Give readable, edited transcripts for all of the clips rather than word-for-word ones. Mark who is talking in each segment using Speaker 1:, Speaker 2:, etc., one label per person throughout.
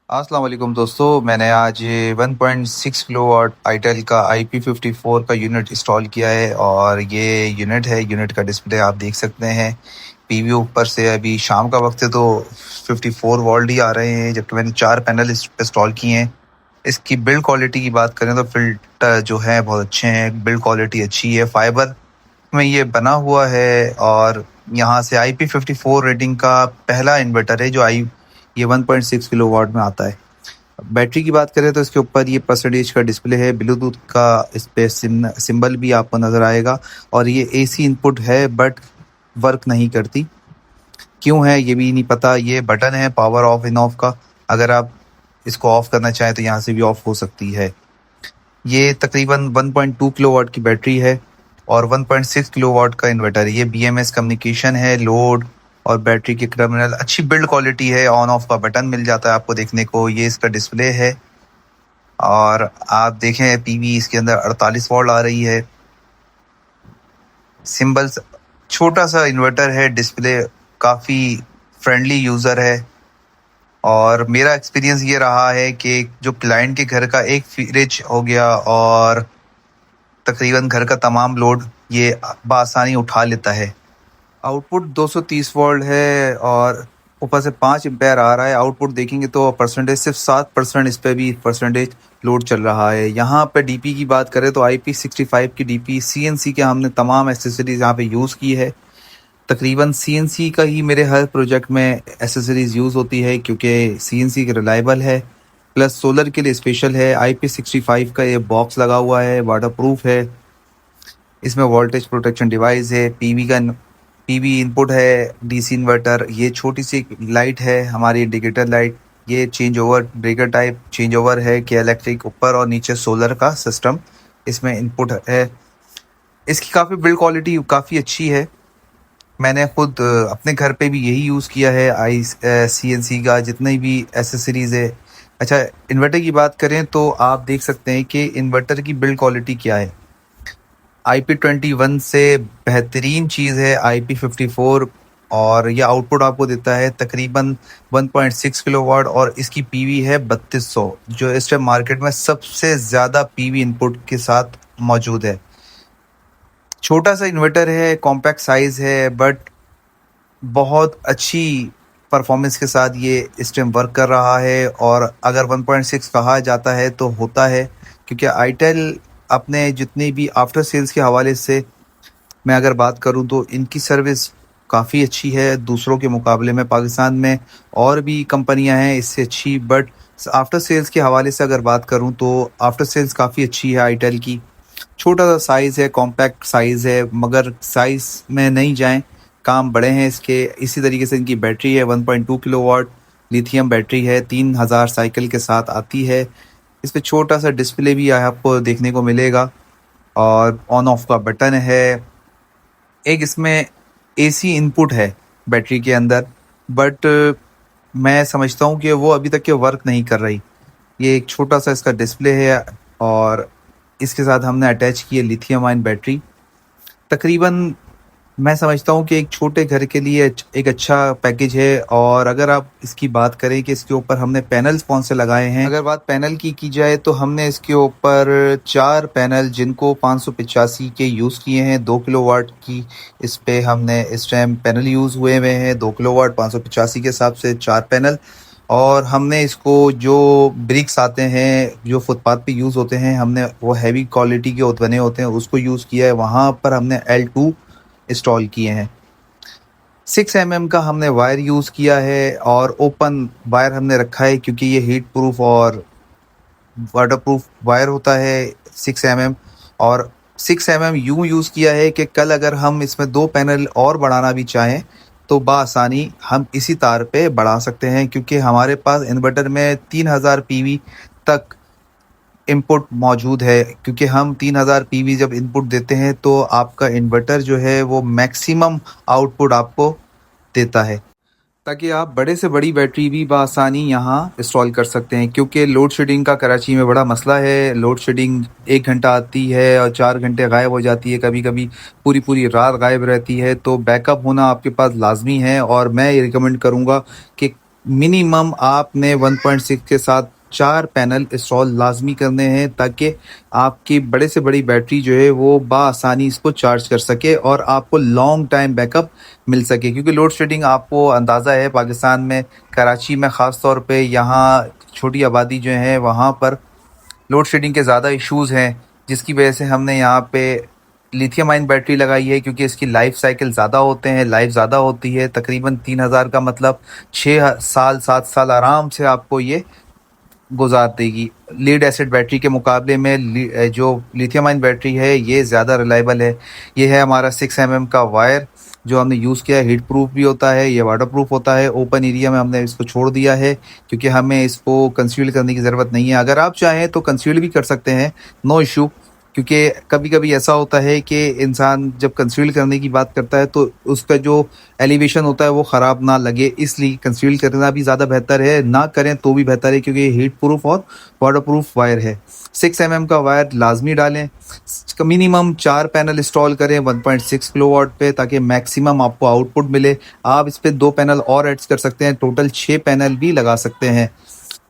Speaker 1: अस्सलाम वालेकुम दोस्तों, मैंने आज 1.6 किलोवाट आईटेल का IP54 का यूनिट इंस्टॉल किया है और ये यूनिट का डिस्प्ले आप देख सकते हैं। पीवी ऊपर से अभी शाम का वक्त है तो 54 वोल्ट ही आ रहे हैं, जबकि मैंने 4 पैनल इंस्टॉल किए हैं। इसकी बिल्ड क्वालिटी की बात करें तो फिल्टर जो है बहुत अच्छे हैं, बिल्ड क्वालिटी अच्छी है, फाइबर में ये बना हुआ है और यहाँ से IP54 रेटिंग का पहला इन्वर्टर है जो ये 1.6 किलोवाट में आता है। बैटरी की बात करें तो इसके ऊपर ये परसेंटेज का डिस्प्ले है, ब्लूटूथ का इस पे सिंबल भी आपको नज़र आएगा और ये एसी इनपुट है बट वर्क नहीं करती। क्यों है ये भी नहीं पता। ये बटन है पावर ऑफ इन ऑफ का, अगर आप इसको ऑफ करना चाहें तो यहाँ से भी ऑफ हो सकती है। ये तकरीबन 1.2 किलोवाट की बैटरी है और 1.6 किलोवाट का इन्वर्टर है। ये BMS कम्युनिकेशन है, लोड और बैटरी के टर्मिनल अच्छी बिल्ड क्वालिटी है। ऑन ऑफ का बटन मिल जाता है आपको देखने को। ये इसका डिस्प्ले है और आप देखें पीवी इसके अंदर 48 वोल्ट आ रही है। सिंबल्स, छोटा सा इन्वर्टर है, डिस्प्ले काफ़ी फ्रेंडली यूज़र है और मेरा एक्सपीरियंस ये रहा है कि जो क्लाइंट के घर का एक फ्रिज हो गया और तकरीबन घर का तमाम लोड ये बआसानी उठा लेता है। आउटपुट 230 वोल्ट है और ऊपर से 5 एम्पेयर आ रहा है। आउटपुट देखेंगे तो परसेंटेज सिर्फ 7%, इस पे भी परसेंटेज लोड चल रहा है। यहाँ पे डीपी की बात करें तो IP65 की डीपी, CNC के हमने तमाम एसेसरीज यहाँ पे यूज़ की है। तकरीबन CNC का ही मेरे हर प्रोजेक्ट में एसेसरीज यूज़ होती है क्योंकि CNC रिलायबल है, प्लस सोलर के लिए स्पेशल है। IP65 का ये बॉक्स लगा हुआ है, वाटर प्रूफ है। इसमें वोल्टेज प्रोटेक्शन डिवाइस है, पीवी इनपुट है, डीसी इन्वर्टर। ये छोटी सी लाइट है हमारी इंडिकेटर लाइट। ये change over breaker type change over है कि इलेक्ट्रिक ऊपर और नीचे सोलर का सिस्टम इसमें इनपुट है। इसकी काफ़ी बिल्ड क्वालिटी काफ़ी अच्छी है। मैंने खुद अपने घर पे भी यही यूज़ किया है। CNC का जितने भी एसेसरीज़ है। अच्छा, इन्वर्टर की बात करें तो आप देख सकते हैं कि इन्वर्टर की बिल्ड क्वालिटी क्या है। IP21 से बेहतरीन चीज़ है IP54 और ये आउटपुट आपको देता है तकरीबन 1.6 किलोवाट और इसकी पीवी है 3200, जो इस टाइम मार्केट में सबसे ज़्यादा पीवी इनपुट के साथ मौजूद है। छोटा सा इन्वर्टर है, कॉम्पैक्ट साइज़ है, बट बहुत अच्छी परफॉर्मेंस के साथ ये इस टाइम वर्क कर रहा है। और अगर 1.6 कहा जाता है तो होता है, क्योंकि आईटेल अपने जितने भी आफ्टर सेल्स के हवाले से मैं अगर बात करूं तो इनकी सर्विस काफ़ी अच्छी है दूसरों के मुकाबले में। पाकिस्तान में और भी कंपनियां हैं इससे अच्छी, बट आफ्टर सेल्स के हवाले से अगर बात करूं तो आफ्टर सेल्स काफ़ी अच्छी है आईटेल की। छोटा सा साइज़ है, कॉम्पैक्ट साइज़ है, मगर साइज़ में नहीं जाएं, काम बड़े हैं इसके। इसी तरीके से इनकी बैटरी है 1.2 किलोवाट लिथियम बैटरी है, 3000 साइकिल के साथ आती है। इस पर छोटा सा डिस्प्ले भी आपको देखने को मिलेगा और ऑन ऑफ का बटन है। एक इसमें एसी इनपुट है बैटरी के अंदर, बट मैं समझता हूँ कि वो अभी तक के वर्क नहीं कर रही। ये एक छोटा सा इसका डिस्प्ले है और इसके साथ हमने अटैच की है लिथियम आयन बैटरी। तकरीबन मैं समझता हूँ कि एक छोटे घर के लिए एक अच्छा पैकेज है। और अगर आप इसकी बात करें कि इसके ऊपर हमने पैनल्स कौन से लगाए हैं, अगर बात पैनल की जाए तो हमने इसके ऊपर 4 पैनल जिनको 585 के यूज़ किए हैं, 2 किलोवाट की इस पे हमने इस टाइम पैनल यूज़ हुए हैं। 2 किलोवाट 585 के हिसाब से 4 पैनल। और हमने इसको जो ब्रिक्स आते हैं जो फुटपाथ पे यूज़ होते हैं, हमने वो हैवी क्वालिटी के बने होते हैं उसको यूज़ किया है। वहाँ पर हमने L2 इंस्टॉल किए हैं। 6 mm का हमने वायर यूज़ किया है और ओपन वायर हमने रखा है क्योंकि ये हीट प्रूफ और वाटर प्रूफ वायर होता है 6 mm। और 6 mm यूँ यूज़ किया है कि कल अगर हम इसमें 2 पैनल और बढ़ाना भी चाहें तो बआसानी हम इसी तार पे बढ़ा सकते हैं, क्योंकि हमारे पास इन्वर्टर में 3000 पीवी तक इनपुट मौजूद है। क्योंकि हम 3000 पीवी जब इनपुट देते हैं तो आपका इन्वर्टर जो है वो मैक्सिमम आउटपुट आपको देता है, ताकि आप बड़े से बड़ी बैटरी भी बआसानी यहाँ इंस्टॉल कर सकते हैं। क्योंकि लोड शेडिंग का कराची में बड़ा मसला है। लोड शेडिंग 1 घंटा आती है और 4 घंटे गायब हो जाती है, कभी कभी पूरी पूरी रात गायब रहती है। तो बैकअप होना आपके पास लाजमी है और मैं ये रिकमेंड करूँगा कि मिनिमम आपने 1.6 के साथ 4 पैनल इंस्टॉल लाज़मी करने हैं ताकि आपकी बड़े से बड़ी बैटरी जो है वो बआसानी इसको चार्ज कर सके और आपको लॉन्ग टाइम बैकअप मिल सके। क्योंकि लोड शेडिंग आपको अंदाज़ा है पाकिस्तान में, कराची में ख़ास तौर पे, यहाँ छोटी आबादी जो है वहाँ पर लोड शेडिंग के ज़्यादा इश्यूज़ हैं, जिसकी वजह से हमने यहाँ पे लिथियम आयन बैटरी लगाई है। क्योंकि इसकी लाइफ साइकिल ज़्यादा होते हैं, लाइफ ज़्यादा होती है, तकरीबन 3000 का मतलब 6 साल 7 साल आराम से आपको ये गुजार देगी। लीड एसिड बैटरी के मुकाबले में जो लिथियम आयन बैटरी है ये ज़्यादा रिलायबल है। ये है हमारा 6 mm का वायर जो हमने यूज़ किया है। हीट प्रूफ भी होता है, ये वाटर प्रूफ होता है। ओपन एरिया में हमने इसको छोड़ दिया है क्योंकि हमें इसको कंसील करने की ज़रूरत नहीं है। अगर आप चाहें तो कंसील भी कर सकते हैं, नो इशू। क्योंकि कभी कभी ऐसा होता है कि इंसान जब कंसील करने की बात करता है तो उसका जो एलिवेशन होता है वो ख़राब ना लगे, इसलिए कंसील करना भी ज़्यादा बेहतर है। ना करें तो भी बेहतर है क्योंकि ये हीट प्रूफ और वाटर प्रूफ वायर है। 6 mm का वायर लाजमी डालें। मिनिमम 4 पैनल इंस्टॉल करें 1.6 किलोवाट पे ताकि मैक्सिमम आपको आउटपुट मिले। आप इस पर 2 पैनल और ऐड कर सकते हैं, टोटल 6 पैनल भी लगा सकते हैं।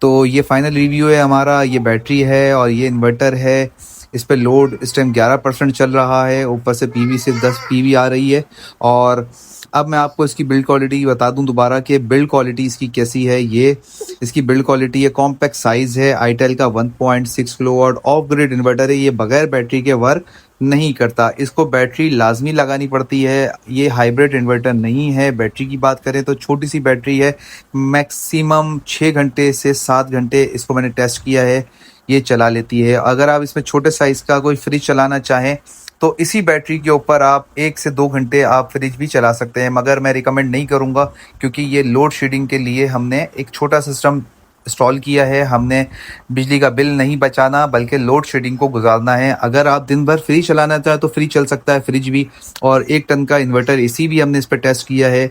Speaker 1: तो ये फाइनल रिव्यू है हमारा। ये बैटरी है और ये इन्वर्टर है। इस पे लोड इस टाइम 11% चल रहा है, ऊपर से पीवी से 10 पीवी आ रही है। और अब मैं आपको इसकी बिल्ड क्वालिटी बता दूं दोबारा कि बिल्ड क्वालिटी इसकी कैसी है। ये इसकी बिल्ड क्वालिटी है, कॉम्पैक्ट साइज़ है, आईटेल का 1.6 किलोवाट ऑफ ग्रिड इन्वर्टर है। ये बगैर बैटरी के वर्क नहीं करता, इसको बैटरी लाजमी लगानी पड़ती है। ये हाइब्रिड इन्वर्टर नहीं है। बैटरी की बात करें तो छोटी सी बैटरी है, मैक्सिमम 6 घंटे से 7 घंटे इसको मैंने टेस्ट किया है, ये चला लेती है। अगर आप इसमें छोटे साइज़ का कोई फ्रिज चलाना चाहें तो इसी बैटरी के ऊपर आप 1 से 2 घंटे आप फ्रिज भी चला सकते हैं, मगर मैं रिकमेंड नहीं करूँगा क्योंकि ये लोड शेडिंग के लिए हमने एक छोटा सिस्टम इंस्टॉल किया है। हमने बिजली का बिल नहीं बचाना बल्कि लोड शेडिंग को गुजारना है। अगर आप दिन भर फ्रिज चलाना चाहें तो फ्रिज चल सकता है, फ्रिज भी। और 1 टन का इन्वर्टर एसी भी हमने इस पर टेस्ट किया है,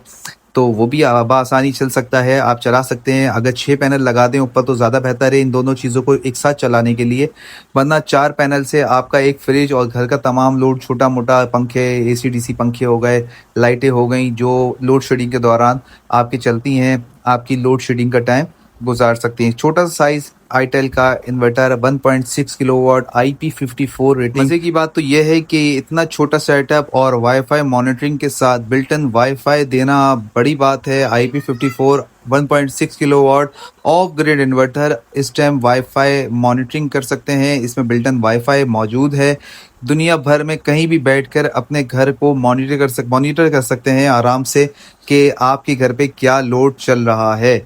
Speaker 1: तो वो भी बआसानी चल सकता है, आप चला सकते हैं। अगर 6 पैनल लगा दें ऊपर तो ज़्यादा बेहतर है इन दोनों चीज़ों को एक साथ चलाने के लिए। वरना 4 पैनल से आपका एक फ्रिज और घर का तमाम लोड, छोटा मोटा पंखे, एसी डीसी पंखे हो गए, लाइटें हो गई, जो लोड शेडिंग के दौरान आपकी चलती हैं, आपकी लोड शेडिंग का टाइम गुजार सकती हैं। छोटा सा साइज आईटेल का इन्वर्टर 1.6 किलोवाट IP54 रेटिंग। मजे की बात तो यह है कि इतना छोटा सेटअप और वाईफाई मॉनिटरिंग के साथ बिल्ट इन वाईफाई देना बड़ी बात है। IP54 1.6 kilowatt of grid inverter इस टाइम वाईफाई मॉनिटरिंग कर सकते हैं। इसमें बिल्ट इन वाईफाई मौजूद है। दुनिया भर में कहीं भी बैठकर अपने घर को मॉनिटर कर सकते हैं आराम से कि आपके घर पे क्या लोड चल रहा है।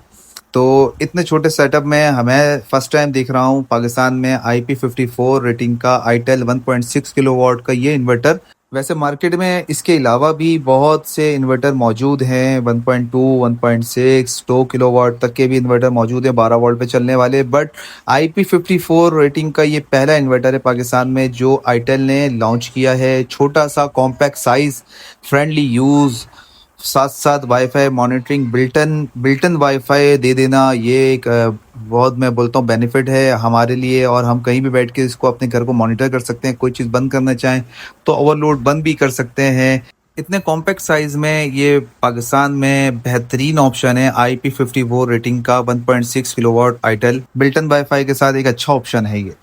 Speaker 1: तो इतने छोटे सेटअप में हमें फर्स्ट टाइम देख रहा हूँ पाकिस्तान में IP54 रेटिंग का आईटेल 1.6 किलोवाट का ये इन्वर्टर। वैसे मार्केट में इसके अलावा भी बहुत से इन्वर्टर मौजूद हैं, 1.2, 1.6, 2 किलोवाट तक के भी इन्वर्टर मौजूद हैं 12 वोल्ट पे चलने वाले। बट IP54 रेटिंग का ये पहला इन्वर्टर है पाकिस्तान में जो आईटेल ने लॉन्च किया है। छोटा सा, कॉम्पैक्ट साइज, फ्रेंडली यूज़, साथ साथ वाईफाई मॉनिटरिंग, बिल्टन वाईफाई दे देना, ये एक बहुत, मैं बोलता हूँ, बेनिफिट है हमारे लिए। और हम कहीं भी बैठ के इसको अपने घर को मॉनिटर कर सकते हैं। कोई चीज़ बंद करना चाहें तो ओवरलोड बंद भी कर सकते हैं। इतने कॉम्पैक्ट साइज़ में ये पाकिस्तान में बेहतरीन ऑप्शन है। IP54 रेटिंग का 1.6 किलोवाट आईटेल बिल्टन वाईफाई के साथ एक अच्छा ऑप्शन है ये।